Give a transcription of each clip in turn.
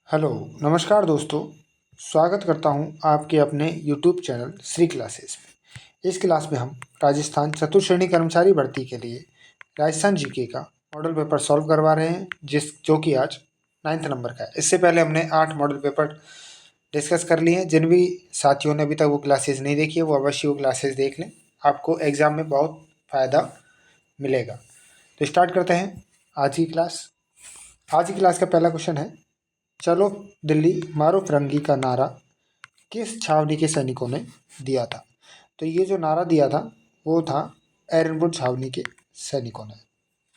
Hello, नमस्कार दोस्तों। स्वागत करता हूं आपके अपने यूट्यूब चैनल श्री क्लासेस में। इस क्लास में हम राजस्थान चतुर्श्रेणी कर्मचारी भर्ती के लिए राजस्थान जीके का मॉडल पेपर सॉल्व करवा रहे हैं, जो कि आज 9th नंबर का है। इससे पहले हमने 8 मॉडल पेपर डिस्कस कर लिए हैं। जिन भी साथियों ने अभी तक वो क्लासेस नहीं देखी है वो अवश्य वो क्लासेस देख लें, आपको एग्ज़ाम में बहुत फ़ायदा मिलेगा। तो स्टार्ट करते हैं आज की क्लास। आज की क्लास का पहला क्वेश्चन है, चलो दिल्ली मारो फिरंगी का नारा किस छावनी के सैनिकों ने दिया था। तो ये जो नारा दिया था वो था एरनपुर छावनी के सैनिकों ने।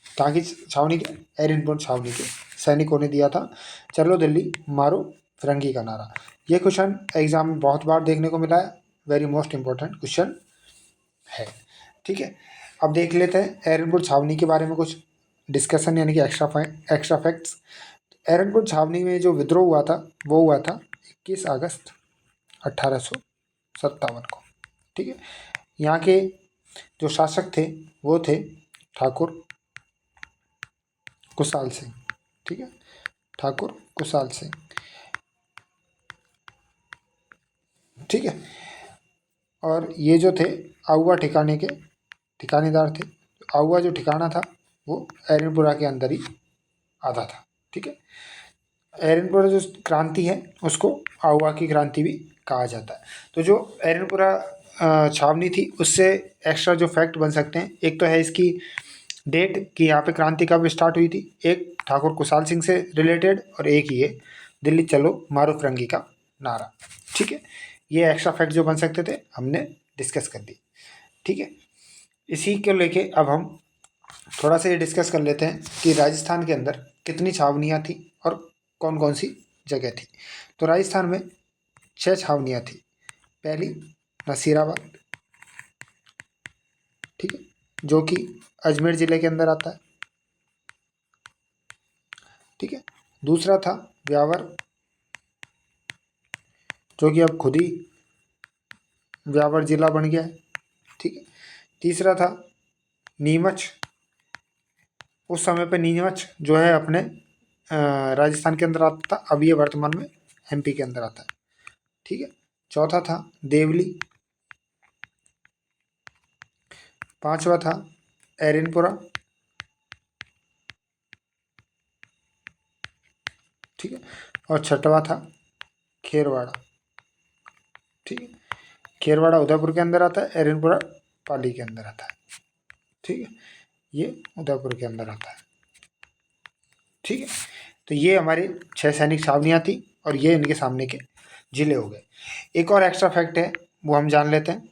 ताकि छावनी के एरनपुर छावनी के सैनिकों ने दिया था चलो दिल्ली मारो फिरंगी का नारा। ये क्वेश्चन एग्जाम में बहुत बार देखने को मिला है, वेरी मोस्ट इंपॉर्टेंट क्वेश्चन है। ठीक है, अब देख लेते हैं एरनपुर छावनी के बारे में कुछ डिस्कशन, यानी कि एक्स्ट्रा फैक्ट्स। एरनपुर छावनी में जो विद्रोह हुआ था वो हुआ था 21 अगस्त 1857 को। ठीक है, यहाँ के जो शासक थे वो थे ठाकुर कुशाल सिंह। ठीक है, ठाकुर कुशाल सिंह। ठीक है, और ये जो थे आउवा ठिकाने के ठिकानेदार थे। आउवा जो ठिकाना था वो एरनपुरा के अंदर ही आता था। ठीक है, एरनपुरा जो क्रांति है उसको आउवा की क्रांति भी कहा जाता है। तो जो एरनपुरा छावनी थी उससे एक्स्ट्रा जो फैक्ट बन सकते हैं, एक तो है इसकी डेट कि यहाँ पे क्रांति कब स्टार्ट हुई थी, एक ठाकुर कुशाल सिंह से रिलेटेड और एक ये दिल्ली चलो मारो फिरंगी का नारा। ठीक है, ये एक्स्ट्रा फैक्ट जो बन सकते थे हमने डिस्कस कर दी। ठीक है, इसी को लेके अब हम थोड़ा सा ये डिस्कस कर लेते हैं कि राजस्थान के अंदर कितनी छावनियाँ थी और कौन कौन सी जगह थी। तो राजस्थान में 6 छावनियाँ थी। पहली नसीराबाद, ठीक है, जो कि अजमेर ज़िले के अंदर आता है। ठीक है, दूसरा था ब्यावर, जो कि अब खुद ही ब्यावर ज़िला बन गया है। ठीक है, तीसरा था नीमच। उस समय पे नीमच जो है अपने राजस्थान के अंदर आता था, अब ये वर्तमान में एमपी के अंदर आता है। ठीक है, चौथा था देवली, पांचवा था एरनपुरा। ठीक है, और छठवा था खेरवाड़ा। ठीक है, खेरवाड़ा उदयपुर के अंदर आता है, एरनपुरा पाली के अंदर आता है। ठीक है, ये उदयपुर के अंदर आता है। ठीक है, तो ये हमारी 6 सैनिक छावनियाँ थी और ये इनके सामने के जिले हो गए। एक और एक्स्ट्रा फैक्ट है वो हम जान लेते हैं।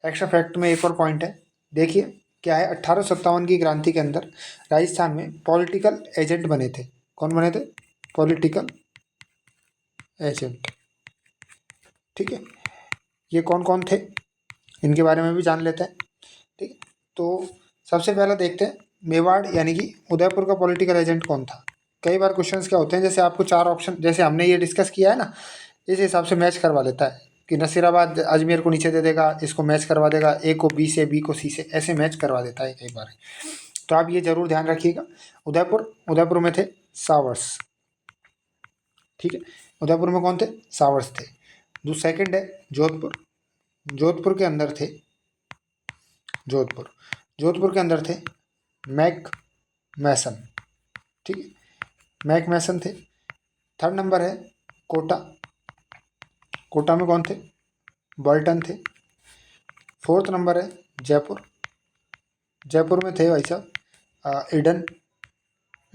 एक्स्ट्रा फैक्ट में एक और पॉइंट है, देखिए क्या है। 1857 की क्रांति के अंदर राजस्थान में पॉलिटिकल एजेंट बने थे। कौन बने थे? Political agent. ठीक है, ये कौन कौन थे इनके बारे में भी जान लेते हैं। ठीक है, तो सबसे पहले देखते हैं मेवाड़ यानी कि उदयपुर का पॉलिटिकल एजेंट कौन था। कई बार क्वेश्चंस क्या होते हैं, जैसे आपको 4 ऑप्शन, जैसे हमने ये डिस्कस किया है ना, इस हिसाब से मैच करवा लेता है कि नसीराबाद अजमेर को नीचे दे देगा, इसको मैच करवा देगा, ए को बी से, बी को सी से, ऐसे मैच करवा देता है कई बार। तो आप ये जरूर ध्यान रखिएगा। उदयपुर में थे सावर्स। ठीक है, उदयपुर में कौन थे? सावर्स थे। जो सेकंड है जोधपुर। जोधपुर के अंदर थे जोधपुर के अंदर थे मैक मैसन। ठीक है, मैक मैसन थे। थर्ड नंबर है कोटा। कोटा में कौन थे? बॉल्टन थे। फोर्थ नंबर है जयपुर। जयपुर में थे भाई साहब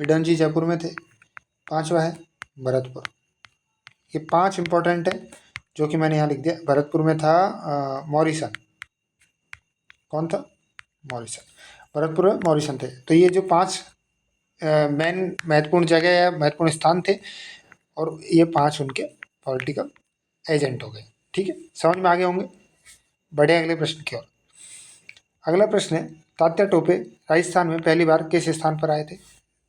ईडन जी जयपुर में थे। पांचवा है भरतपुर। ये 5 इंपॉर्टेंट है जो कि मैंने यहाँ लिख दिया। भरतपुर में था मॉरिसन। कौन था? मॉरिसन। भरतपुर में मॉरिसन थे। तो ये जो 5 मेन महत्वपूर्ण जगह या महत्वपूर्ण स्थान थे और ये 5 उनके पॉलिटिकल एजेंट हो गए। ठीक है, समझ में आ गए होंगे। बढ़े अगले प्रश्न की ओर। अगला प्रश्न है, तात्या टोपे राजस्थान में पहली बार किस स्थान पर आए थे?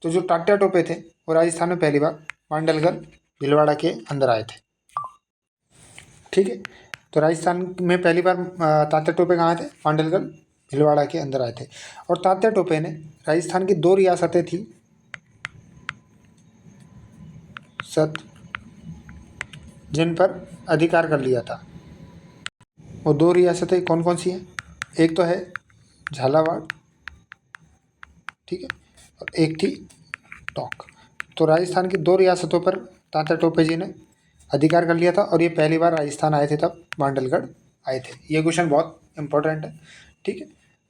तो जो तात्या टोपे थे वो राजस्थान में पहली बार मांडलगढ़ भीलवाड़ा के अंदर आए थे। ठीक है, तो राजस्थान में पहली बार तात्या टोपे कहाँ थे? मांडलगढ़ भीलवाड़ा के अंदर आए थे। और तात्या टोपे ने राजस्थान की 2 रियासतें थी, सत जिन पर अधिकार कर लिया था। वो 2 रियासतें कौन कौन सी हैं? एक तो है झालावाड़, ठीक है, और एक थी टोंक। तो राजस्थान की 2 रियासतों पर तात्या टोपे जी ने अधिकार कर लिया था और ये पहली बार राजस्थान आए थे तब मांडलगढ़ आए थे। ये क्वेश्चन बहुत इंपॉर्टेंट है, ठीक है।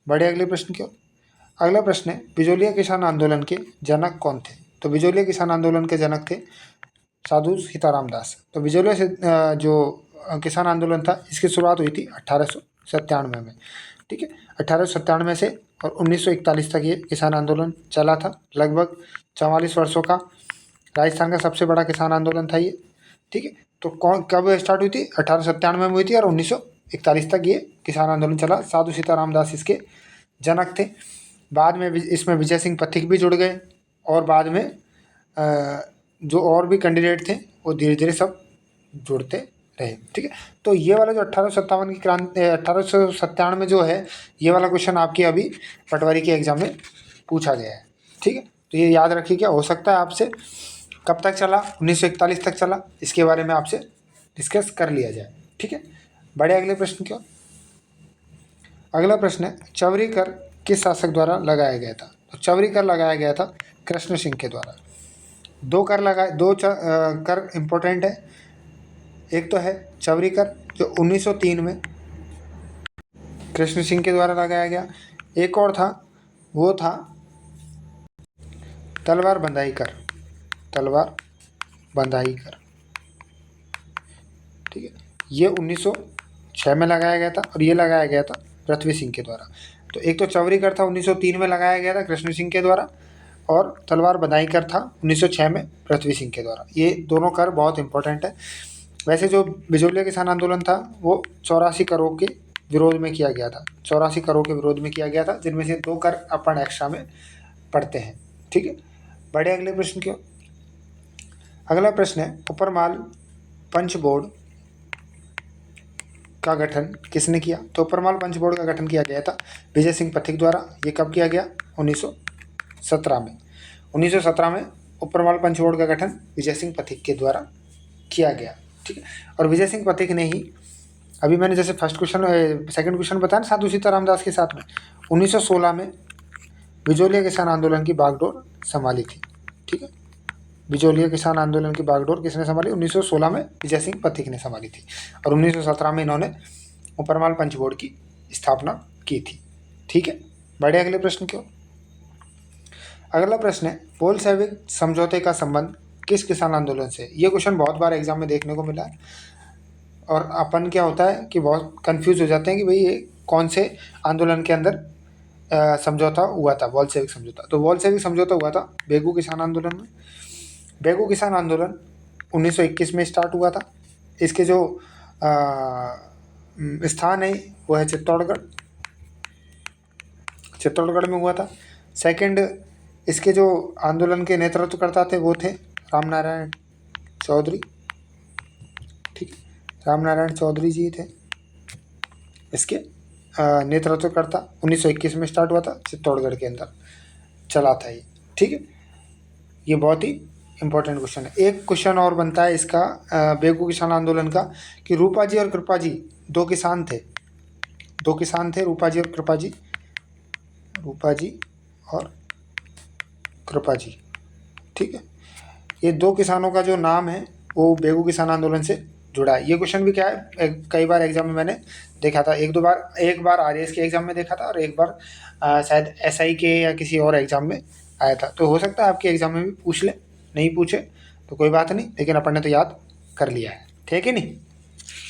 बढ़े अगले प्रश्न की ओर। अगला प्रश्न है बिजोलिया किसान आंदोलन के जनक कौन थे? तो बिजोलिया किसान आंदोलन के जनक थे साधु सीताराम दास। तो बिजोलिया से जो किसान आंदोलन था इसकी शुरुआत हुई थी 1897 में, ठीक है। 1897 से और 1941 तक ये किसान आंदोलन चला था। लगभग 44 वर्षों का राजस्थान का सबसे बड़ा किसान आंदोलन था ये, ठीक है। तो कौन कब स्टार्ट हुई थी? 1897 में हुई थी और 1941 तक ये किसान आंदोलन चला। साधु सीताराम दास इसके जनक थे। बाद में इसमें विजय सिंह पथिक भी जुड़ गए और बाद में जो और भी कैंडिडेट थे वो धीरे धीरे सब जुड़ते रहे, ठीक है। तो ये वाला जो 1857 की क्रांति 1897 में जो है ये वाला क्वेश्चन आपके अभी पटवारी के एग्जाम में पूछा गया है, ठीक है। तो ये याद रखिए, क्या हो सकता है आपसे कब तक चला? 1941 तक चला। इसके बारे में आपसे डिस्कस कर लिया जाए, ठीक है। बड़े अगले प्रश्न की ओर। अगला प्रश्न है चवरी कर किस शासक द्वारा लगाया गया था? तो चवरी कर लगाया गया था कृष्ण सिंह के द्वारा। 2 कर लगाए, 2 कर इम्पोर्टेंट है। एक तो है चवरी कर जो 1903 में कृष्ण सिंह के द्वारा लगाया गया। एक और था, वो था तलवार बंधाई कर, तलवार बंधाई कर, ठीक है। ये 1906 में लगाया गया था और ये लगाया गया था पृथ्वी सिंह के द्वारा। तो एक तो चवरी कर था 1903 में लगाया गया था कृष्ण सिंह के द्वारा और तलवार बंधाई कर था 1906 में पृथ्वी सिंह के द्वारा। ये दोनों कर बहुत इंपॉर्टेंट है। वैसे जो बिजोलिया किसान आंदोलन था वो 84 करों के विरोध में किया गया था, 84 करों के विरोध में किया गया था, जिनमें से 2 कर अपन एक्स्ट्रा में पढ़ते हैं, ठीक है। बढ़े अगले प्रश्न की ओर। अगला प्रश्न है उपरमाल पंच बोर्ड का गठन किसने किया? तो उपरमाल पंच बोर्ड का गठन किया गया था विजय सिंह पथिक द्वारा। ये कब किया गया? 1917 में। 1917 में उपरमाल पंच बोर्ड का गठन विजय सिंह पथिक के द्वारा किया गया, ठीक है। और विजय सिंह पथिक ने ही, अभी मैंने जैसे सेकंड क्वेश्चन बताया साधु सीताराम दास के साथ में, 1916 में बिजोलिया किसान आंदोलन की बागडोर संभाली थी, ठीक है। बिजोलिया किसान आंदोलन की बागडोर किसने संभाली? 1916 में विजय सिंह पथिक ने संभाली थी और 1917 में इन्होंने उपरमाल पंच बोर्ड की स्थापना की थी, ठीक है। बढ़े अगले प्रश्न की ओर। अगला प्रश्न है बोल्शेविक समझौते का संबंध किस किसान आंदोलन से? ये क्वेश्चन बहुत बार एग्जाम में देखने को मिला है और अपन क्या होता है कि बहुत कंफ्यूज हो जाते हैं कि भाई ये कौन से आंदोलन के अंदर समझौता हुआ था, बोल्शेविक समझौता। तो बोल्शेविक समझौता हुआ था बेगू किसान आंदोलन में। बेगू किसान आंदोलन 1921 में स्टार्ट हुआ था। इसके जो स्थान है वो है चित्तौड़गढ़, चित्तौड़गढ़ में हुआ था। सेकंड, इसके जो आंदोलन के नेतृत्व करता थे वो थे रामनारायण चौधरी, ठीक है। रामनारायण चौधरी जी थे इसके नेतृत्वकर्ता। 1921 में स्टार्ट हुआ था, चित्तौड़गढ़ के अंदर चला था ये, ठीक है। ये बहुत ही इंपॉर्टेंट क्वेश्चन है। एक क्वेश्चन और बनता है इसका बेगू किसान आंदोलन का कि रूपा जी और कृपा जी 2 किसान थे, 2 किसान थे, रूपा जी और कृपा जी, रूपा जी और कृपा जी, ठीक है। ये 2 किसानों का जो नाम है वो बेगू किसान आंदोलन से जुड़ा है। ये क्वेश्चन भी क्या है कई बार एग्जाम में मैंने देखा था, एक बार आरएएस के एग्जाम में देखा था और एक बार शायद एसआई के या किसी और एग्जाम में आया था। तो हो सकता है आपके एग्जाम में भी पूछ ले, नहीं पूछे तो कोई बात नहीं, लेकिन अपन ने तो याद कर लिया है, ठीक है नहीं?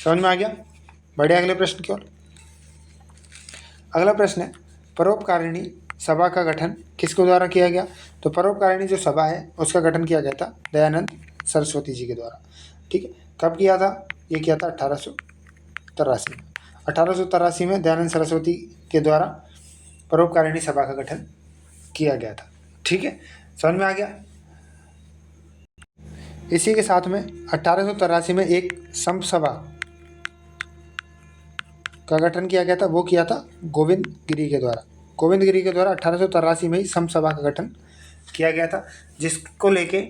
समझ में आ गया? बढ़े अगले प्रश्न की ओर। अगला प्रश्न है परोपकारिणी सभा का गठन किसके द्वारा किया गया? तो परोपकारिणी जो सभा है उसका गठन किया गया था दयानंद सरस्वती जी के द्वारा, ठीक है। कब किया था? ये किया था 1883 में। 1883 में दयानंद सरस्वती के द्वारा परोपकारिणी सभा का गठन किया गया था, ठीक है। समझ में आ गया? इसी के साथ में 1883 में एक संप सभा का गठन किया गया था, वो किया था गोविंद गिरी के द्वारा। गोविंद गिरी के द्वारा 1883 में ही संप सभा का गठन किया गया था, जिसको लेके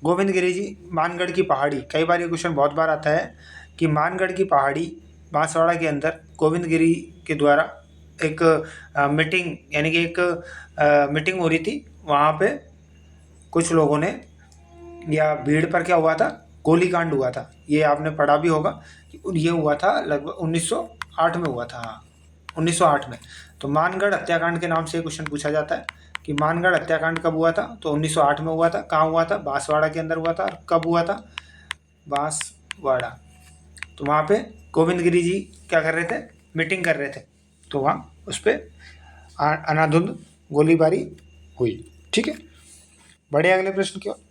गोविंदगिरी जी, मानगढ़ की पहाड़ी, कई बार ये क्वेश्चन बहुत बार आता है कि मानगढ़ की पहाड़ी बांसवाड़ा के अंदर गोविंदगिरी के द्वारा एक मीटिंग, यानी कि एक मीटिंग हो रही थी, वहाँ पे कुछ लोगों ने, या भीड़ पर क्या हुआ था, गोलीकांड हुआ था। ये आपने पढ़ा भी होगा कि ये हुआ था लगभग 1908 में हुआ था। हाँ, 1908 में। तो मानगढ़ हत्याकांड के नाम से क्वेश्चन पूछा जाता है कि मानगढ़ हत्याकांड कब हुआ था, तो 1908 में हुआ था। कहाँ हुआ था, बांसवाड़ा के अंदर हुआ था। और कब हुआ था, बांसवाड़ा। तो वहाँ पे गोविंदगिरी जी क्या कर रहे थे, मीटिंग कर रहे थे, तो वहाँ उस पर अनाधुंध गोलीबारी हुई। ठीक है, बढ़े अगले प्रश्न की ओर।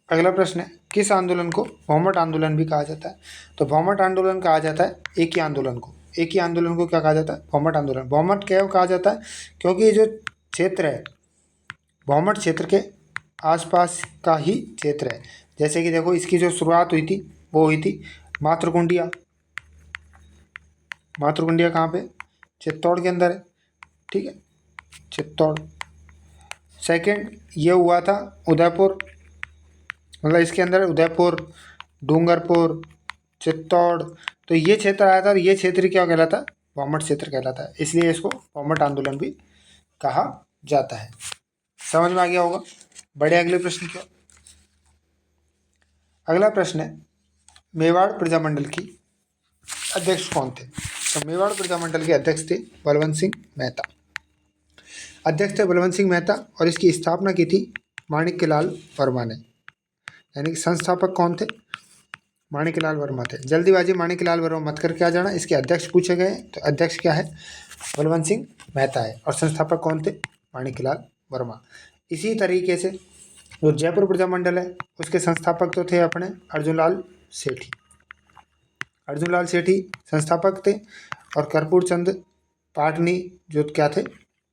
अगला प्रश्न है, किस आंदोलन को भौमट आंदोलन भी कहा जाता है? तो भौमट आंदोलन कहा जाता है एक ही आंदोलन को, एक ही आंदोलन को क्या कहा जाता है, भौमट आंदोलन। भौमट क्यों कहा जाता है, क्योंकि ये जो क्षेत्र है, भौमट क्षेत्र के आसपास का ही क्षेत्र है। जैसे कि देखो, इसकी जो शुरुआत हुई थी वो हुई थी मातृकुंडिया। मातृकुंडिया कहाँ पे, चित्तौड़ के अंदर है। ठीक है, चित्तौड़। सेकंड ये हुआ था उदयपुर, मतलब इसके अंदर उदयपुर, डूंगरपुर, चित्तौड़, तो ये क्षेत्र आया था। और ये क्षेत्र क्या कहलाता है, भौमट क्षेत्र कहलाता है, इसलिए इसको भौमट आंदोलन भी कहा जाता है। समझ में आ गया होगा। बड़े अगले प्रश्न की ओर। अगला प्रश्न है, मेवाड़ प्रजामंडल की अध्यक्ष कौन थे? तो मेवाड़ प्रजामंडल के अध्यक्ष थे बलवंत सिंह मेहता। अध्यक्ष थे बलवंत सिंह मेहता, और इसकी स्थापना की थी माणिक्यलाल वर्मा ने। यानी कि संस्थापक कौन थे, माणिक्यलाल वर्मा थे। जल्दीबाजी माणिक्यलाल वर्मा मत करके आ जाना, इसके अध्यक्ष पूछे गए, तो अध्यक्ष क्या है, बलवंत सिंह मेहता है। और संस्थापक कौन थे, माणिक्यलाल वर्मा। इसी तरीके से जो जयपुर प्रजामंडल है, उसके संस्थापक तो थे अपने अर्जुनलाल सेठी। अर्जुनलाल सेठी संस्थापक थे, और कर्पूर चंद पाटनी जो क्या थे,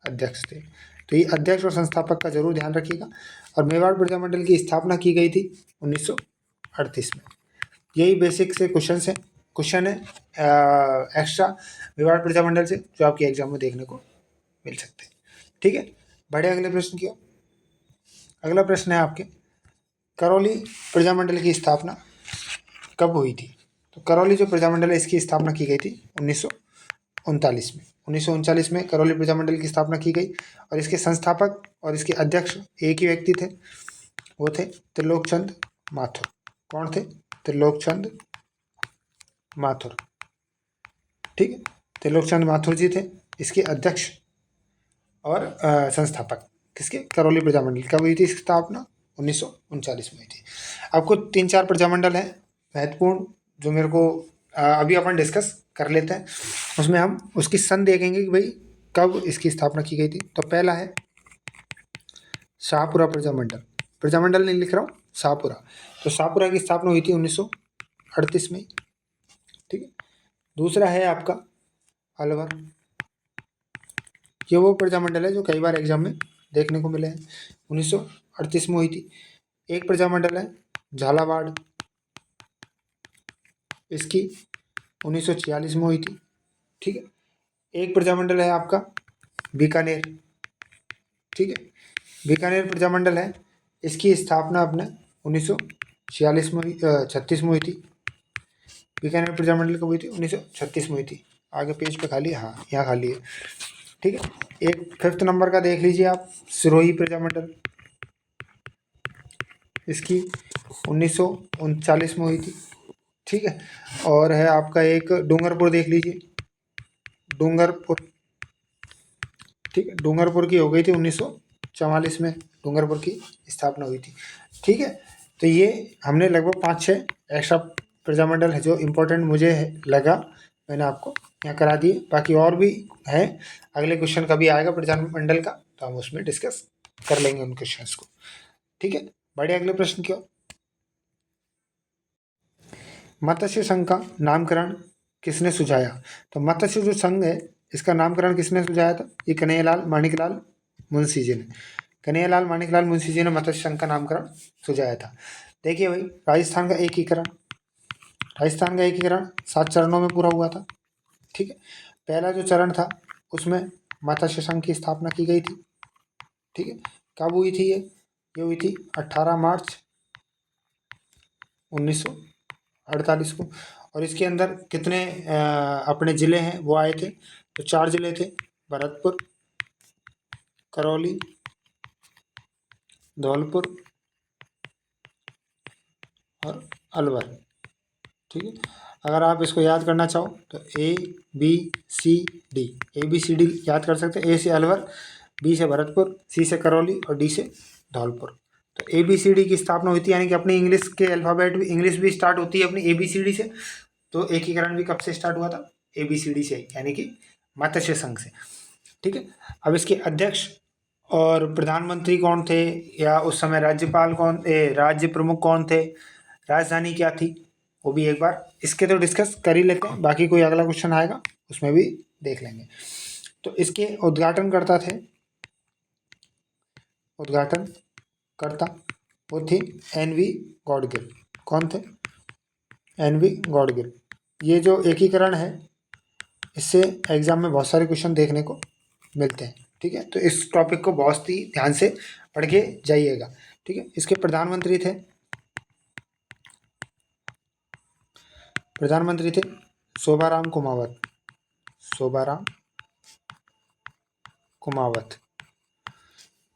अध्यक्ष थे। तो ये अध्यक्ष और संस्थापक का जरूर ध्यान रखिएगा। और मेवाड़ प्रजामंडल की स्थापना की गई थी 1938 में। यही बेसिक से क्वेश्चन है एक्स्ट्रा मेवाड़ प्रजामंडल से, जो आपके एग्जाम में देखने को मिल सकते हैं। ठीक है, बढ़े अगले प्रश्न की ओर। अगला प्रश्न है आपके, करौली प्रजामंडल की स्थापना कब हुई थी? तो करौली जो प्रजामंडल है, इसकी स्थापना की गई थी 1939 में। 1939 में करौली प्रजामंडल की स्थापना की गई, और इसके संस्थापक और इसके अध्यक्ष एक ही व्यक्ति थे, वो थे त्रिलोकचंद माथुर। कौन थे, त्रिलोकचंद माथुर। ठीक है, त्रिलोकचंद माथुर जी थे इसके अध्यक्ष और संस्थापक। किसके, करौली प्रजामंडल। कब हुई थी इसकी स्थापना, 1939 में हुई थी। आपको 3-4 प्रजामंडल हैं महत्वपूर्ण, जो मेरे को अभी अपन डिस्कस कर लेते हैं। उसमें हम उसकी सन देखेंगे कि भाई कब इसकी स्थापना की गई थी। तो पहला है शाहपुरा प्रजामंडल। प्रजामंडल नहीं लिख रहा हूँ, शाहपुरा। तो शाहपुरा की स्थापना हुई थी 1938 में। ठीक है, दूसरा है आपका अलवर। ये वो प्रजामंडल है जो कई बार एग्जाम में देखने को मिले हैं, 1938 में हुई थी। एक प्रजामंडल है झालावाड़, इसकी 1946 में हुई थी। ठीक है, एक प्रजामंडल है आपका बीकानेर। ठीक है, बीकानेर प्रजामंडल है, इसकी स्थापना अपने 1946 में 36 में हुई थी। बीकानेर प्रजामंडल कब हुई थी, 1936 में हुई थी। आगे पेज पे खाली, हाँ यहाँ खाली है। ठीक है, एक 5th नंबर का देख लीजिए आप, सिरोही प्रजामंडल, इसकी 1939 में हुई थी। ठीक है, और है आपका एक डूंगरपुर, देख लीजिए डूंगरपुर। ठीक है, डूंगरपुर की हो गई थी 1944 में, डूंगरपुर की स्थापना हुई थी। ठीक है, तो ये हमने लगभग 5-6 एक्स्ट्रा प्रजामंडल है जो इम्पोर्टेंट मुझे लगा, मैंने आपको यहाँ करा दिए। बाकी और भी है, अगले क्वेश्चन कभी आएगा प्रजामंडल का, तो हम उसमें डिस्कस कर लेंगे उन क्वेश्चंस को। ठीक है, बढ़े अगले प्रश्न की ओर। मत्स्य संघ का नामकरण किसने सुझाया? तो मत्स्य जो संघ है, इसका नामकरण किसने सुझाया था? ये कन्हैयालाल माणिकलाल मुंशी जी ने। कन्हैयालाल माणिकलाल मुंशी जी ने मत्स्य संघ का नामकरण सुझाया था। देखिए भाई, राजस्थान का एकीकरण, राजस्थान का एकीकरण 7 चरणों में पूरा हुआ था। ठीक है, पहला जो चरण था उसमें मत्स्य संघ की स्थापना की गई थी। ठीक है, कब हुई थी ये? ये हुई थी 18 मार्च 1948 को। और इसके अंदर कितने अपने ज़िले हैं वो आए थे, तो 4 ज़िले थे, भरतपुर, करौली, धौलपुर और अलवर। ठीक है, अगर आप इसको याद करना चाहो तो ABCD याद कर सकते हैं। A से अलवर, B से भरतपुर, C से करौली और D से धौलपुर। तो ABCD की स्थापना हुई थी, यानी कि अपनी इंग्लिश के अल्फ़ाबेट भी, इंग्लिश भी स्टार्ट होती है अपनी ABCD से। तो एकीकरण भी कब से स्टार्ट हुआ था? ABCD से, यानी कि मत्स्य संघ से। ठीक है, अब इसके अध्यक्ष और प्रधानमंत्री कौन थे, या उस समय राज्यपाल कौन, राज्य प्रमुख कौन थे, राजधानी क्या थी, वो भी एक बार इसके तो डिस्कस कर ही लेते हैं। बाकी कोई अगला क्वेश्चन आएगा उसमें भी देख लेंगे। तो इसके उद्घाटनकर्ता थे, उद्घाटनकर्ता वो थी NV गॉडगिल। कौन थे? NV गॉडगिल। ये जो एकीकरण है, इससे एग्जाम में बहुत सारे क्वेश्चन देखने को मिलते हैं। ठीक है, तो इस टॉपिक को बहुत ही ध्यान से पढ़ के जाइएगा। ठीक है, इसके प्रधानमंत्री थे शोभाराम कुमावत।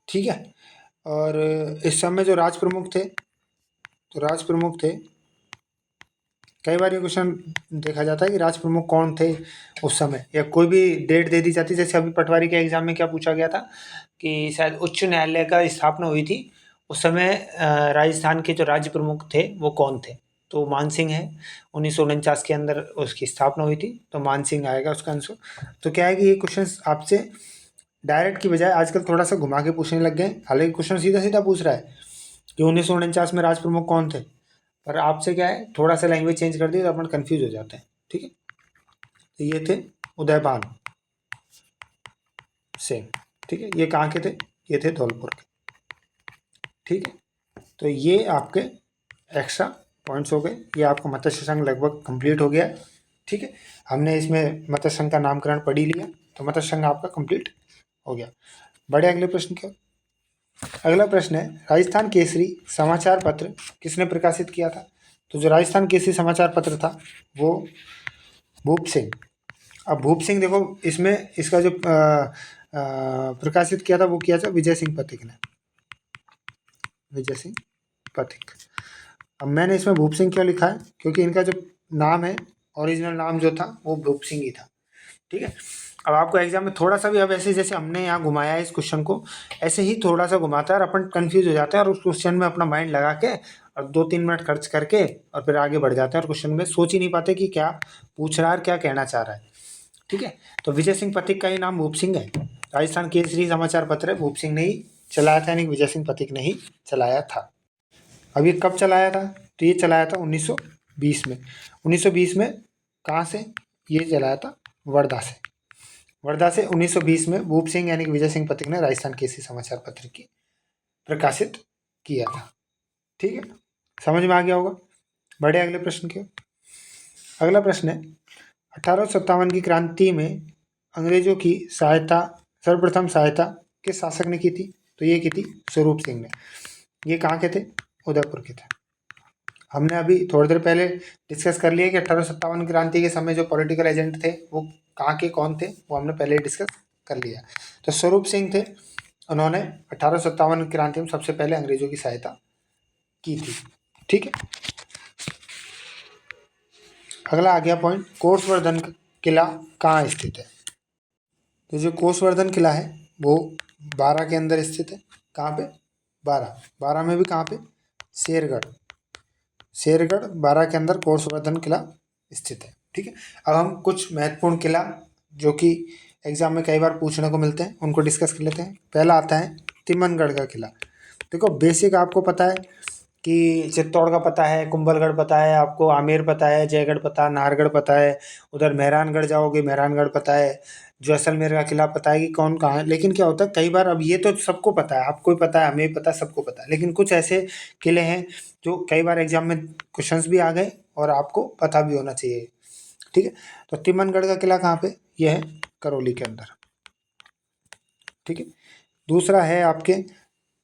ठीक है, और इस समय जो राज प्रमुख थे, तो राज प्रमुख थे, कई बार ये क्वेश्चन देखा जाता है कि राज प्रमुख कौन थे उस समय, या कोई भी डेट दे दी जाती है। जैसे अभी पटवारी के एग्जाम में क्या पूछा गया था कि शायद उच्च न्यायालय का स्थापना हुई थी, उस समय राजस्थान के जो राज्य प्रमुख थे वो कौन थे, तो मानसिंह है। 1949 के अंदर उसकी स्थापना हुई थी, तो मानसिंह आएगा उसका आंसर। तो क्या है कि ये क्वेश्चन आपसे डायरेक्ट की बजाय आजकल थोड़ा सा घुमा के पूछने लग गए। हालांकि क्वेश्चन सीधा सीधा पूछ रहा है कि 1949 में राज प्रमुख कौन थे, पर आपसे क्या है, थोड़ा सा लैंग्वेज चेंज कर दी तो अपन कंफ्यूज हो जाते हैं। ठीक है, तो ये थे उदयभान सिंह। ठीक है, ये कहाँ के थे? ये थे धौलपुर के। ठीक है, तो ये आपके एक्स्ट्रा पॉइंट्स हो गए। ये आपका मत्स्य संघ लगभग कंप्लीट हो गया। ठीक है, हमने इसमें मत्स्य संघ का नामकरण पढ़ ही लिया, तो मत्स्य संघ आपका कंप्लीट हो गया। बड़े अगले प्रश्न क्या? अगला प्रश्न है, राजस्थान केसरी समाचार पत्र किसने प्रकाशित किया था? तो जो राजस्थान केसरी समाचार पत्र था वो भूप सिंह। अब भूप सिंह देखो, इसमें इसका जो प्रकाशित किया था वो किया था विजय सिंह पथिक ने, विजय सिंह पथिक। अब मैंने इसमें भूप सिंह क्यों लिखा है? क्योंकि इनका जो नाम है, ओरिजिनल नाम जो था वो भूप सिंह ही था। ठीक है, अब आपको एग्जाम में थोड़ा सा भी, अब ऐसे जैसे हमने यहाँ घुमाया है इस क्वेश्चन को, ऐसे ही थोड़ा सा घुमाता है और अपन कंफ्यूज हो जाते हैं, और उस क्वेश्चन में अपना माइंड लगा के और 2-3 मिनट खर्च करके और फिर आगे बढ़ जाते हैं, और क्वेश्चन में सोच ही नहीं पाते कि क्या पूछ रहा है और क्या कहना चाह रहा है। ठीक है, तो विजय सिंह पथिक का ही नाम भूप सिंह है। राजस्थान केसरी समाचार पत्र है, भूप सिंह ने ही चलाया था, यानी विजय सिंह पथिक ने ही चलाया था। अब ये कब चलाया था? तो ये चलाया था 1920 में। 1920 में कहाँ से? ये चलाया था वर्धा से। वर्धा से 1920 में भूप सिंह यानी कि विजय सिंह पथिक ने राजस्थान केसरी समाचार पत्र की प्रकाशित किया था। ठीक है, समझ में आ गया होगा। बढ़े अगले प्रश्न के। अगला प्रश्न है, 1857 की क्रांति में अंग्रेजों की सहायता, सर्वप्रथम सहायता किस शासक ने की थी? तो ये की थी स्वरूप सिंह ने। ये कहाँ के थे? उदयपुर के थे। हमने अभी थोड़ी देर पहले डिस्कस कर लिया कि 1857 क्रांति के समय जो पॉलिटिकल एजेंट थे वो कहाँ के कौन थे, वो हमने पहले ही डिस्कस कर लिया। तो स्वरूप सिंह थे, उन्होंने 1857 क्रांति में सबसे पहले अंग्रेजों की सहायता की थी। ठीक है, अगला आ गया पॉइंट, कोर्सवर्धन किला कहाँ स्थित है? तो जो कोर्सवर्धन किला है वो 12 के अंदर स्थित है। कहाँ पे? 12 में भी कहाँ पे? शेरगढ़ 12 के अंदर कोर्सवर्धन किला स्थित है। ठीक है, अब हम कुछ महत्वपूर्ण किला जो कि एग्जाम में कई बार पूछने को मिलते हैं उनको डिस्कस कर लेते हैं। पहला आता है तिमनगढ़ का किला। देखो बेसिक आपको पता है कि चित्तौड़ का पता है, कुंभलगढ़ पता है, आपको आमेर पता है, जयगढ़ पता है, नाहरगढ़ पता है, उधर मेहरानगढ़ जाओगे मेहरानगढ़ पता है, जैसलमेर का किला पता है कि कौन कहाँ है। लेकिन क्या होता है कई बार, अब ये तो सबको पता है, आपको भी पता है, हमें भी पता है, सबको पता है, लेकिन कुछ ऐसे किले हैं जो कई बार एग्जाम में क्वेश्चंस भी आ गए और आपको पता भी होना चाहिए। ठीक है, तो तिमनगढ़ का किला कहाँ पे? यह है करौली के अंदर। ठीक है, दूसरा है आपके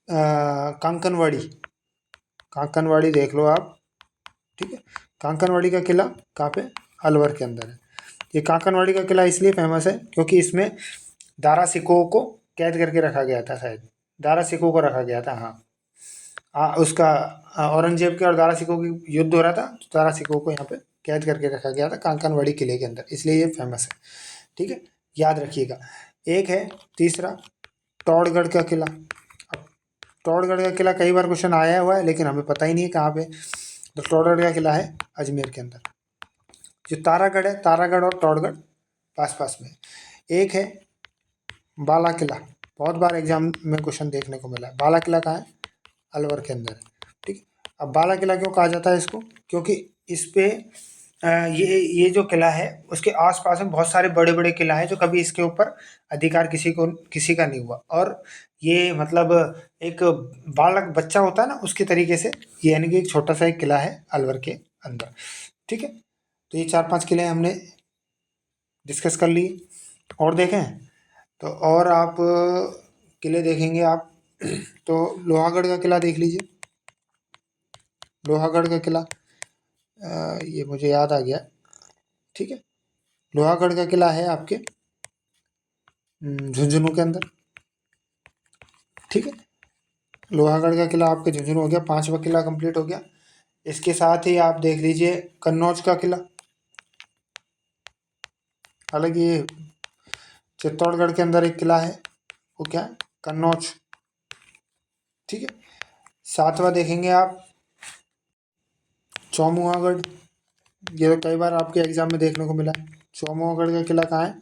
कांकनवाड़ी, कांकनवाड़ी देख लो आप, ठीक है। कांकनवाड़ी का किला कहाँ पे, अलवर के अंदर है। ये कांकनवाड़ी का किला इसलिए फेमस है क्योंकि इसमें दारा सिकों को कैद करके रखा गया था, शायद दारा सिकों को रखा गया था, हाँ। उसका औरंगजेब के और दारा सिकों की युद्ध हो रहा था, तो दारा सिकों को यहाँ पे कैद करके रखा गया था कांकनवाड़ी किले के अंदर, इसलिए ये फेमस है, ठीक है। याद रखिएगा। एक है तीसरा टौड़गढ़ का किला। अब टौड़गढ़ का किला कई बार क्वेश्चन आया हुआ है, लेकिन हमें पता ही नहीं है कहाँ पे। तो टौड़गढ़ का किला है अजमेर के अंदर। जो तारागढ़ है, तारागढ़ और टौड़गढ़ पास पास में। एक है बाला किला, बहुत बार एग्जाम में क्वेश्चन देखने को मिला है। बाला किला कहाँ है, अलवर के अंदर है, ठीक। अब बाला किला क्यों कहा जाता है इसको, क्योंकि इस पे ये जो किला है उसके आसपास में बहुत सारे बड़े बड़े किला हैं, जो कभी इसके ऊपर अधिकार किसी का नहीं हुआ। और ये मतलब एक बालक बच्चा होता है ना, उसके तरीके से ये, यानी कि एक छोटा सा एक किला है अलवर के अंदर, ठीक है। तो ये 4-5 किले हमने डिस्कस कर लिए। और देखें तो और आप किले देखेंगे आप तो लोहागढ़ का किला देख लीजिए। लोहागढ़ का किला ये मुझे याद आ गया, ठीक है। लोहागढ़ का किला है आपके झुंझुनू के अंदर, ठीक है। लोहागढ़ का किला आपके झुंझुनू हो गया, 5वां किला कंप्लीट हो गया। इसके साथ ही आप देख लीजिए कन्नौज का किला। हालांकि ये चित्तौड़गढ़ के अंदर एक किला है, वो क्या है, कन्नौज, ठीक है। 7वां देखेंगे आप चौमुहागढ़। ये तो कई बार आपके एग्जाम में देखने को मिला है। चौमुहागढ़ का किला कहाँ है,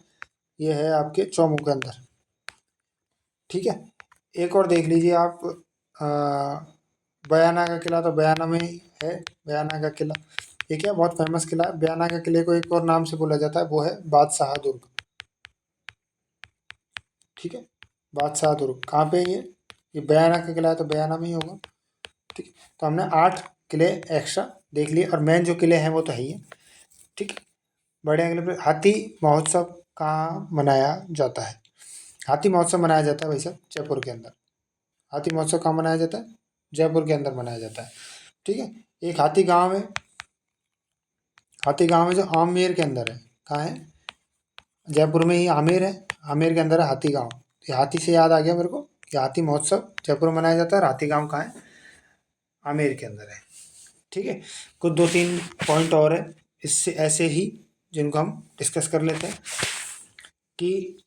ये है आपके चौमू के अंदर, ठीक है। एक और देख लीजिए आप बयाना का किला, तो बयाना में ही है बयाना का किला। ये क्या बहुत फेमस किला है। बयाना के किले को एक और नाम से बोला जाता है, वो है बादशाह दुर्ग, ठीक है। बादशाह दुर्ग कहाँ पे है ये बयाना का किला है, तो बयाना में ही होगा, ठीक है। तो हमने 8 किले एक्स्ट्रा देख लिए, और मेन जो किले हैं वो तो है ही है, ठीक है। बड़े अगले पे हाथी महोत्सव कहाँ मनाया जाता है। हाथी महोत्सव मनाया जाता है भाई साहब जयपुर के अंदर। हाथी महोत्सव कहाँ मनाया जाता है, जयपुर के अंदर मनाया जाता है, ठीक है। एक हाथी गांव है, हाथी गांव है जो आमेर के अंदर है। कहाँ है, जयपुर में ही आमेर है, आमेर के अंदर है हाथी गांव। ये हाथी से याद आ गया मेरे को कि हाथी महोत्सव जयपुर में मनाया जाता है, और हाथी गांव कहाँ है, आमेर के अंदर है, ठीक है। कुछ 2-3 पॉइंट और है इससे ऐसे ही, जिनको हम डिस्कस कर लेते हैं कि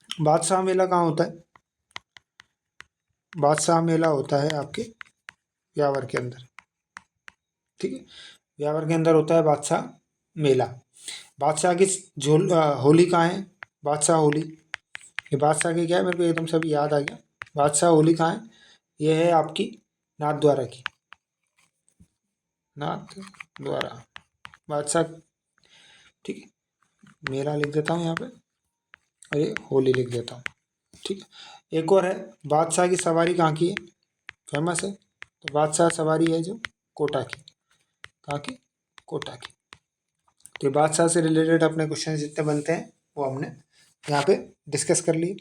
बादशाह मेला कहाँ होता है। बादशाह मेला होता है आपके ब्यावर के अंदर, ठीक है। ब्यावर के अंदर होता है बादशाह मेला। बादशाह की होली कहाँ है, बादशाह होली। ये बादशाह की क्या है, मेरे को एकदम से अभी याद आ गया। बादशाह होली कहाँ है, ये है आपकी नाथ द्वारा की, नाथ द्वारा बादशाह, ठीक है। मेला लिख देता हूँ यहाँ पे, और ये होली लिख देता हूँ, ठीक है। एक और है बादशाह की सवारी कहाँ की है, फेमस है। तो बादशाह सवारी है जो कोटा की, कहाँ की, कोटा की। तो बादशाह से रिलेटेड अपने क्वेश्चन जितने बनते हैं वो हमने यहाँ पे डिस्कस कर लिए,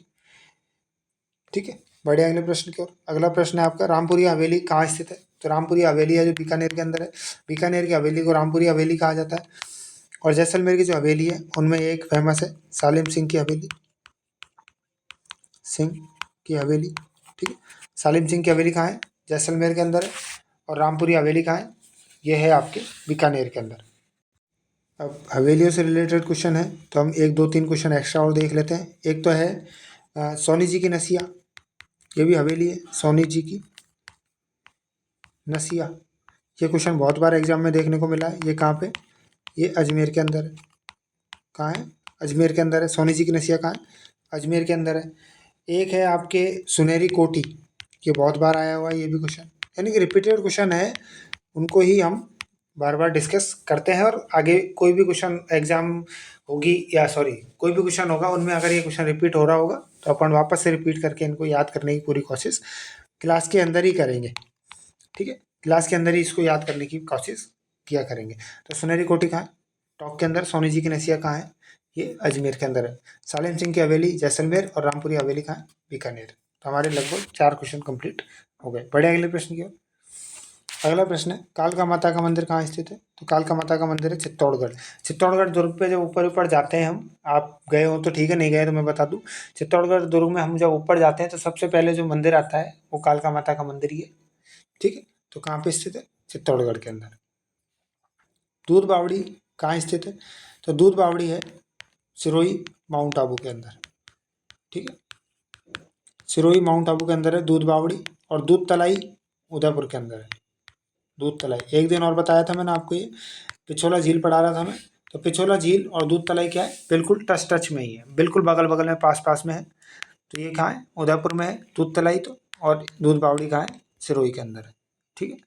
ठीक है। बढ़े अगले प्रश्न की ओर। अगला प्रश्न है आपका रामपुरी हवेली कहाँ स्थित है। तो रामपुरी हवेली है जो बीकानेर के अंदर है। बीकानेर की हवेली को रामपुरी हवेली कहा जाता है। और जैसलमेर की जो हवेली है उनमें एक फेमस है सालिम सिंह की हवेली, सिंह की हवेली, ठीक है। सालिम सिंह की हवेली कहाँ है, जैसलमेर के अंदर है। और रामपुरी हवेली कहाँ है, ये है आपके बीकानेर के अंदर। अब हवेलियों से रिलेटेड क्वेश्चन है, तो हम 1-2-3 क्वेश्चन एक्स्ट्रा और देख लेते हैं। एक तो है सोनी जी की नसिया, ये भी हवेली है, सोनी जी की नसिया। ये क्वेश्चन बहुत बार एग्जाम में देखने को मिला है। ये कहाँ पे, ये अजमेर के अंदर है। कहाँ है, अजमेर के अंदर है। सोनी जी की नसिया कहाँ है, अजमेर के अंदर है। एक है आपके सुनहरी कोठी, ये बहुत बार आया हुआ है ये भी क्वेश्चन, यानी कि रिपीटेड क्वेश्चन है, उनको ही हम बार बार डिस्कस करते हैं। और आगे कोई भी क्वेश्चन एग्जाम होगी, या सॉरी कोई भी क्वेश्चन होगा, उनमें अगर ये क्वेश्चन रिपीट हो रहा होगा तो अपन वापस से रिपीट करके इनको याद करने की पूरी कोशिश क्लास के अंदर ही करेंगे, ठीक है। क्लास के अंदर ही इसको याद करने की कोशिश किया करेंगे। तो सुनहरी कोठी कहाँ है, टॉप के अंदर। सोनी जी की नसिया कहाँ है, ये अजमेर के अंदर है। सालिम सिंह की हवेली जैसलमेर, और रामपुरी हवेली कहाँ है, बीकानेर। तो हमारे लगभग 4 क्वेश्चन कंप्लीट हो गए। बढ़े अगले प्रश्न की ओर। अगला प्रश्न है, कालका माता का मंदिर कहाँ स्थित है? तो कालका माता का मंदिर है चित्तौड़गढ़। चित्तौड़गढ़ दुर्ग पे जब ऊपर ऊपर जाते हैं हम, आप गए हो तो ठीक है, नहीं गए तो मैं बता दूं, चित्तौड़गढ़ दुर्ग में हम जब ऊपर जाते हैं तो सबसे पहले जो मंदिर आता है वो कालका माता का मंदिर ही है। ठीक है, तो कहाँ पे स्थित है? चित्तौड़गढ़ के अंदर। दूध बावड़ी कहाँ स्थित है? तो दूध बावड़ी है सिरोही माउंट आबू के अंदर। ठीक है, सिरोही माउंट आबू के अंदर है दूध बावड़ी। और दूध तलाई उदयपुर के अंदर है। दूध तलाई एक दिन और बताया था मैंने आपको, ये पिछोला झील पढ़ा रहा था मैं, तो पिछोला झील और दूध तलाई क्या है, बिल्कुल टच में ही है, बिल्कुल बगल बगल में, पास पास में है। तो ये कहाँ है? उदयपुर में है दूध तलाई तो। और दूध बावड़ी कहाँ है? सिरोही के अंदर है। ठीक है,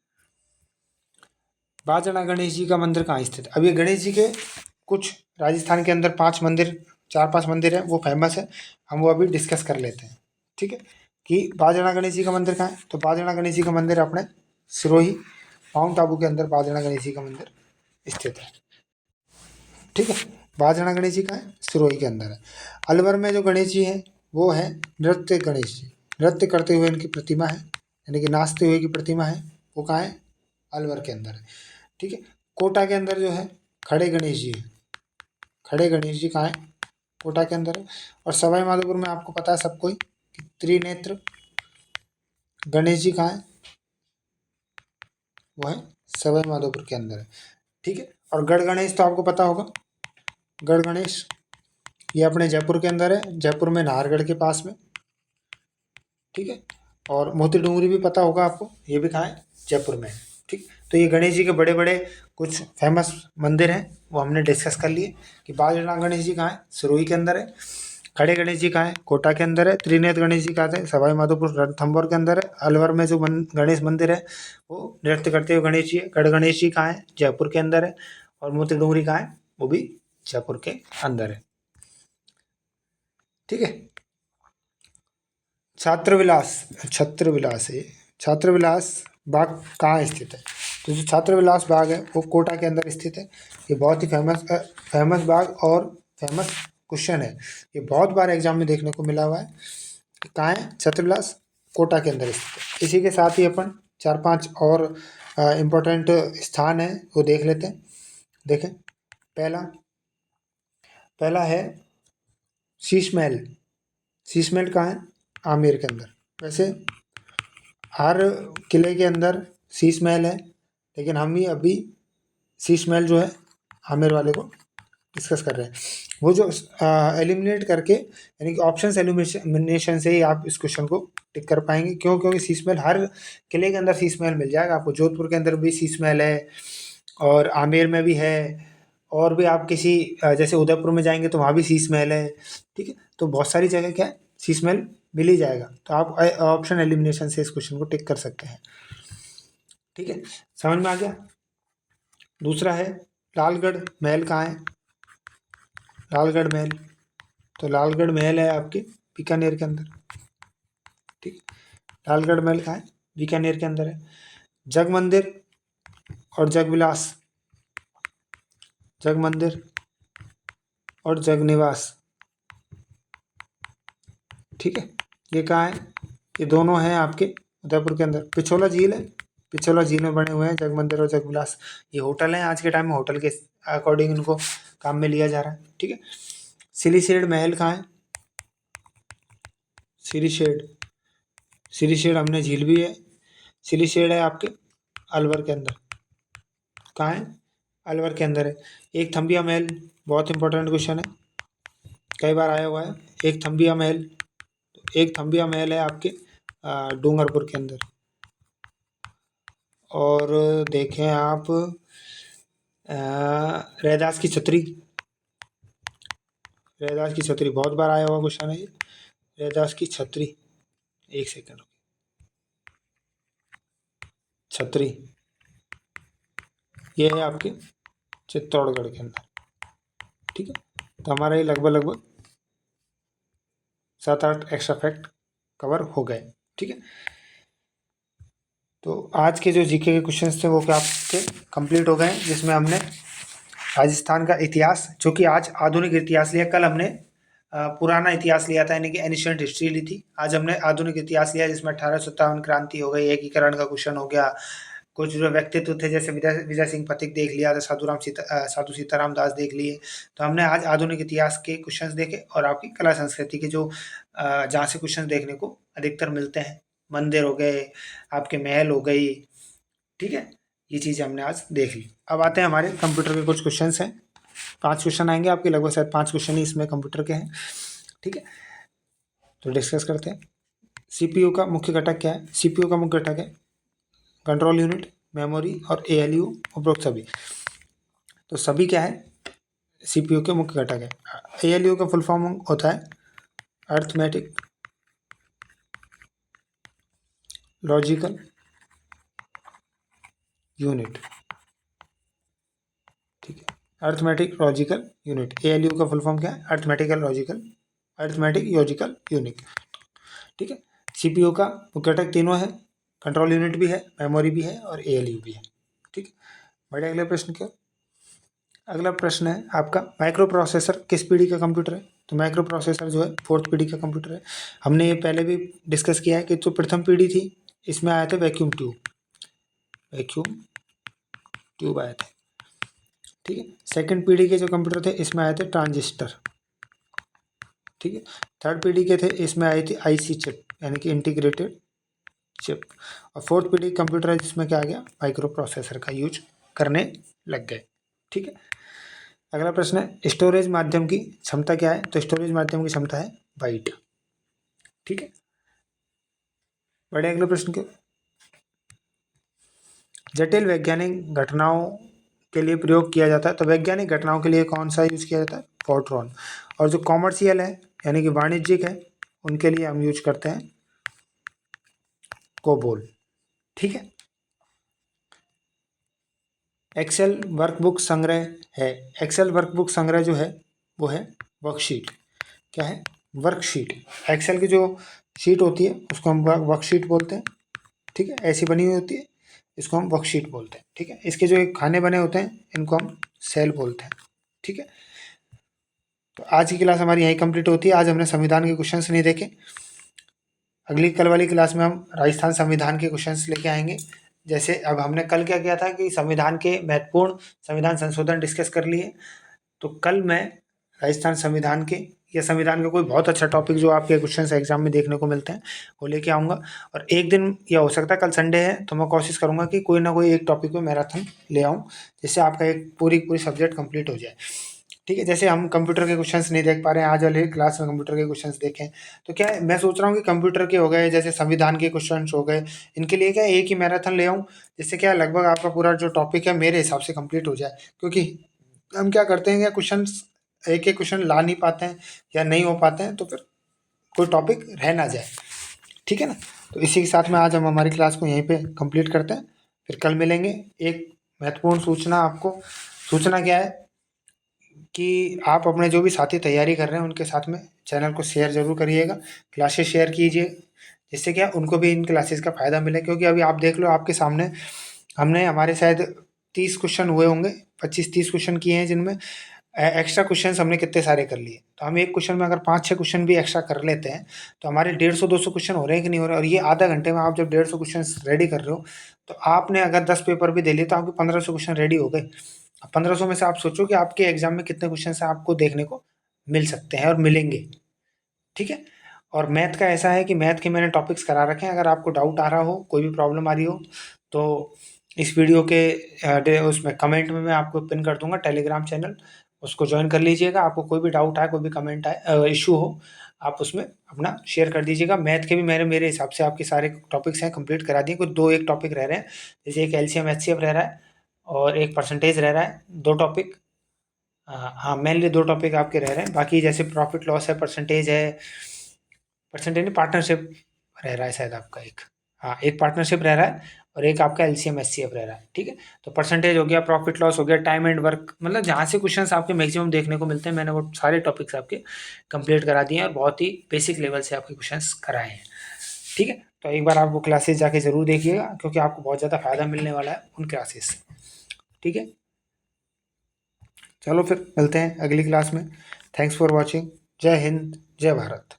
बाजना गणेश जी का मंदिर कहाँ स्थित है? अब ये गणेश जी के कुछ राजस्थान के अंदर 5 मंदिर, 4-5 मंदिर है, वो फेमस है, हम वो अभी डिस्कस कर लेते हैं। ठीक है, कि बाजना गणेश जी का मंदिर कहाँ है? तो बाजना गणेश जी का मंदिर अपने सिरोही माउंट आबू के अंदर बाजना गणेश जी का मंदिर स्थित है। ठीक है, बाजना गणेश जी का है सिरोही के अंदर है। अलवर में जो गणेश जी हैं वो है नृत्य गणेश जी, नृत्य करते हुए इनकी प्रतिमा है, यानी कि नाचते हुए की प्रतिमा है, वो कहाँ है? अलवर के अंदर है। ठीक है, कोटा के अंदर जो है खड़े गणेश जी है। खड़े गणेश जी कहाँ है? कोटा के अंदर है। और सवाई माधोपुर में आपको पता है सबको ही कि त्रिनेत्र गणेश जी कहाँ है? वो है सवाई माधोपुर के अंदर है। ठीक है, और गढ़ गणेश तो आपको पता होगा, गढ़ गणेश ये अपने जयपुर के अंदर है, जयपुर में नाहरगढ़ के पास में। ठीक है, और मोती डूंगरी भी पता होगा आपको, ये भी कहाँ है? जयपुर में है। ठीक, तो ये गणेश जी के बड़े बड़े कुछ फेमस मंदिर हैं, वो हमने डिस्कस कर लिए कि बाजना गणेश जी कहाँ है? सिरोही के अंदर है। खड़े गणेश जी कहाँ है? कोटा के अंदर है। त्रिनेत्र गणेश जी कहाँ है? सवाई माधोपुर रणथंभौर के अंदर है। अलवर में जो गणेश मंदिर है वो नृत्य करते हुए गणेश जी है। गढ़ गणेश जी कहाँ है? जयपुर के अंदर है। और मोती डूंगरी कहाँ है? वो भी जयपुर के अंदर है। ठीक है, छात्रविलास है। छात्रविलास बाग कहाँ स्थित है? तो जो छात्रविलास बाग है वो कोटा के अंदर स्थित है। ये बहुत ही फेमस बाग और फेमस क्वेश्चन है, ये बहुत बार एग्जाम में देखने को मिला हुआ है। कहाँ है? छात्रविलास कोटा के अंदर स्थित है। इसी के साथ ही अपन 4-5 और इम्पोर्टेंट स्थान है वो देख लेते हैं। देखें, पहला है शीश महल। शीश महल कहाँ है? आमेर के अंदर। वैसे हर किले के अंदर शीश महल है, लेकिन हम ही अभी शीश महल जो है आमेर वाले को डिस्कस कर रहे हैं। वो जो एलिमिनेट करके, यानी कि ऑप्शंस एलिमिनेशन से ही आप इस क्वेश्चन को टिक कर पाएंगे। क्यों? क्योंकि शीश महल हर किले के अंदर शीश महल मिल जाएगा आपको। जोधपुर के अंदर भी शीश महल है, और आमेर में भी है, और भी आप किसी जैसे उदयपुर में जाएंगे तो वहाँ भी शीश महल है। ठीक है, तो बहुत सारी जगह क्या है, शीश महल मिल ही जाएगा। तो आप ऑप्शन एलिमिनेशन से इस क्वेश्चन को टिक कर सकते हैं। ठीक है, समझ में आ गया। दूसरा है लालगढ़ महल कहाँ है? लालगढ़ महल, तो लालगढ़ महल है आपके बीकानेर के अंदर। ठीक, लालगढ़ महल कहाँ है? बीकानेर के अंदर है। जग मंदिर और जगविलास, जग मंदिर और जगनिवास, ठीक है, ये कहाँ है? ये दोनों हैं आपके उदयपुर के अंदर। पिछोला झील है, पिछोला झील में बने हुए हैं जग मंदिर और जगविलास। ये होटल हैं, आज के टाइम में होटल के अकॉर्डिंग इनको काम में लिया जा रहा है। ठीक है, सिलीशेड महल कहाँ है? सिलीशेड, सिलीशेड हमने झील भी है। सिलीशेड है आपके अलवर के अंदर। कहाँ है? अलवर के अंदर है। एक थम्बिया महल, बहुत इंपॉर्टेंट क्वेश्चन है, कई बार आया हुआ है। एक थम्बिया महल, एक थम्बिया महल है आपके डूंगरपुर के अंदर। और देखें आप रैदास की छतरी, रैदास की छतरी बहुत बार आया हुआ क्वेश्चन है ये। रैदास की छतरी, एक सेकंड, छतरी ये है आपके चित्तौड़गढ़ के अंदर। ठीक है, तो हमारा ये लगभग 7-8 एक्स्ट्रा फैक्ट कवर हो गए। ठीक है, तो आज के जो जीके के क्वेश्चंस थे वो क्या आपके कंप्लीट हो गए, जिसमें हमने राजस्थान का इतिहास, जो कि आज आधुनिक इतिहास लिया, कल हमने पुराना इतिहास लिया था, यानी कि एनिशिएंट हिस्ट्री ली थी। आज हमने आधुनिक इतिहास लिया, जिसमें 1857 क्रांति हो गई, एकीकरण का क्वेश्चन हो गया। कुछ जो व्यक्तित्व थे जैसे विजय विजय सिंह पथिक देख लिया, तो साधु सीताराम दास देख लिए। तो हमने आज आधुनिक इतिहास के क्वेश्चंस देखे, और आपकी कला संस्कृति के जो जहाँ से क्वेश्चन देखने को अधिकतर मिलते हैं, मंदिर हो गए, आपके महल हो गई, ठीक है, ये चीज़ें हमने आज देख ली। अब आते हैं हमारे कंप्यूटर के कुछ क्वेश्चंस हैं। 5 क्वेश्चन आएंगे आपके, लगभग शायद 5 क्वेश्चन ही इसमें कंप्यूटर के हैं, ठीक है। तो डिस्कस करते हैं। सीपीयू का मुख्य घटक क्या है? सीपीयू का मुख्य घटक है कंट्रोल यूनिट, मेमोरी और एएलयू, उपरोक्त सभी। तो सभी क्या है? सीपीयू के मुख्य घटक है। एएलयू का फुल फॉर्म होता है अर्थमेटिक लॉजिकल यूनिट, ठीक है। अर्थमेटिक लॉजिकल यूनिट, एएलयू का फुल फॉर्म क्या है? अर्थमेटिक लॉजिकल यूनिट, ठीक है। सीपीयू का मुख्य घटक तीनों है, कंट्रोल यूनिट भी है, मेमोरी भी है और एएलयू भी है, ठीक है। बढ़िया, अगले प्रश्न क्या? अगला प्रश्न है आपका, माइक्रो प्रोसेसर किस पीढ़ी का कंप्यूटर है? तो माइक्रो प्रोसेसर जो है 4th पीढ़ी का कंप्यूटर है। हमने ये पहले भी डिस्कस किया है कि जो प्रथम पीढ़ी थी, इसमें आए थे वैक्यूम ट्यूब आए थे, ठीक है। सेकंड पीढ़ी के जो कंप्यूटर थे, इसमें आए थे ट्रांजिस्टर, ठीक है। थर्ड पीढ़ी के थे, इसमें आई थी आईसी चिप, यानी कि इंटीग्रेटेड चिप। और 4th पीढ़ी कंप्यूटर है, जिसमें क्या आ गया? माइक्रो प्रोसेसर का यूज करने लग गए, ठीक है। अगला प्रश्न है, स्टोरेज माध्यम की क्षमता क्या है? तो स्टोरेज माध्यम की क्षमता है बाइट, ठीक है। बढ़े अगले प्रश्न के, जटिल वैज्ञानिक घटनाओं के लिए प्रयोग किया जाता है। तो वैज्ञानिक घटनाओं के लिए कौन सा यूज किया जाता है? फोर्ट्रॉन। और जो कॉमर्शियल है, यानी कि वाणिज्यिक है, उनके लिए हम यूज करते हैं कोबोल, ठीक है। एक्सेल वर्कबुक संग्रह है। एक्सेल वर्कबुक संग्रह जो है वो है वर्कशीट। क्या है? वर्कशीट। एक्सेल की जो शीट होती है उसको हम वर्कशीट बोलते हैं, ठीक है। ऐसी बनी हुई होती है, इसको हम वर्कशीट बोलते हैं, ठीक है। इसके जो एक खाने बने होते हैं, इनको हम सेल बोलते हैं, ठीक है। तो आज की क्लास हमारी यहीं कंप्लीट होती है। आज हमने संविधान के क्वेश्चंस नहीं देखे। अगली कल वाली क्लास में हम राजस्थान संविधान के क्वेश्चंस लेके आएंगे। जैसे अब हमने कल क्या किया था कि संविधान के महत्वपूर्ण संविधान संशोधन डिस्कस कर लिए, तो कल मैं राजस्थान संविधान के या संविधान का कोई बहुत अच्छा टॉपिक जो आपके क्वेश्चन एग्जाम में देखने को मिलते हैं वो लेके आऊँगा। और एक दिन, या हो सकता है कल संडे है तो मैं कोशिश करूँगा कि कोई ना कोई एक टॉपिक पे मैराथन ले आऊँ, जिससे आपका एक पूरी सब्जेक्ट कंप्लीट हो जाए, ठीक है। जैसे हम कंप्यूटर के क्वेश्चंस नहीं देख पा रहे हैं, आज वाले क्लास में कंप्यूटर के क्वेश्चंस देखें, तो क्या है, मैं सोच रहा हूँ कि कंप्यूटर के हो गए, जैसे संविधान के क्वेश्चंस हो गए, इनके लिए क्या एक ही मैराथन ले आऊँ, जिससे क्या लगभग आपका पूरा जो टॉपिक है मेरे हिसाब से कंप्लीट हो जाए। क्योंकि हम क्या करते हैं, क्या क्वेश्चंस एक एक क्वेश्चन ला नहीं पाते हैं या नहीं हो पाते हैं, तो फिर कोई टॉपिक रह ना जाए, ठीक है ना। तो इसी के साथ में आज हम हमारी क्लास को यहीं पे कंप्लीट करते हैं, फिर कल मिलेंगे। एक महत्वपूर्ण सूचना आपको, सूचना क्या है कि आप अपने जो भी साथी तैयारी कर रहे हैं उनके साथ में चैनल को शेयर ज़रूर करिएगा, क्लासेस शेयर कीजिए, जिससे क्या उनको भी इन क्लासेस का फ़ायदा मिले। क्योंकि अभी आप देख लो, आपके सामने हमने हमारे शायद 30 क्वेश्चन हुए होंगे, 25-30 क्वेश्चन किए हैं, जिनमें एक्स्ट्रा क्वेश्चन हमने कितने सारे कर लिए। तो हम एक क्वेश्चन में अगर 5-6 क्वेश्चन भी एक्स्ट्रा कर लेते हैं, तो हमारे 150-200 क्वेश्चन हो रहे हैं कि नहीं हो रहे। और ये आधा घंटे में आप जब 150 क्वेश्चन रेडी कर रहे हो, तो आपने अगर 10 पेपर भी दे लिए तो आपके 1500 क्वेश्चन रेडी हो गए। 1500 में से आप सोचो कि आपके एग्जाम में कितने क्वेश्चन आपको देखने को मिल सकते हैं और मिलेंगे, ठीक है। और मैथ का ऐसा है कि मैथ के मैंने टॉपिक्स करा रखे हैं। अगर आपको डाउट आ रहा हो, कोई भी प्रॉब्लम आ रही हो, तो इस वीडियो के उसमें कमेंट में मैं आपको पिन कर दूंगा टेलीग्राम चैनल, उसको ज्वाइन कर लीजिएगा। आपको कोई भी डाउट आए, कोई भी कमेंट आए, इशू हो, आप उसमें अपना शेयर कर दीजिएगा। मैथ के भी मेरे हिसाब से आपके सारे टॉपिक्स हैं कंप्लीट करा दिए, कुछ 2-1 टॉपिक रह रहे हैं, जैसे एक एलसीएम एचसीएफ रह रहा है और एक परसेंटेज रह रहा है, 2 टॉपिक। हाँ, मेनली 2 टॉपिक आपके रह रहे हैं। बाकी जैसे प्रॉफिट लॉस है, परसेंटेज है, परसेंटेज नहीं, पार्टनरशिप रह रहा है शायद आपका एक, हाँ, एक पार्टनरशिप रह रहा है और एक आपका एलसीएम एचसीएफ रह रहा है, ठीक है। तो परसेंटेज हो गया, प्रॉफिट लॉस हो गया, टाइम एंड वर्क, मतलब जहाँ से क्वेश्चंस आपके मैक्सिमम देखने को मिलते हैं, मैंने वो सारे टॉपिक्स आपके कंप्लीट करा दिए हैं और बहुत ही बेसिक लेवल से आपके क्वेश्चंस कराए हैं, ठीक है। तो एक बार आप वो क्लासेस जाके ज़रूर देखिएगा, क्योंकि आपको बहुत ज़्यादा फायदा मिलने वाला है उन क्लासेस से, ठीक है। चलो फिर मिलते हैं अगली क्लास में। Thanks for watching. जय हिंद, जय भारत।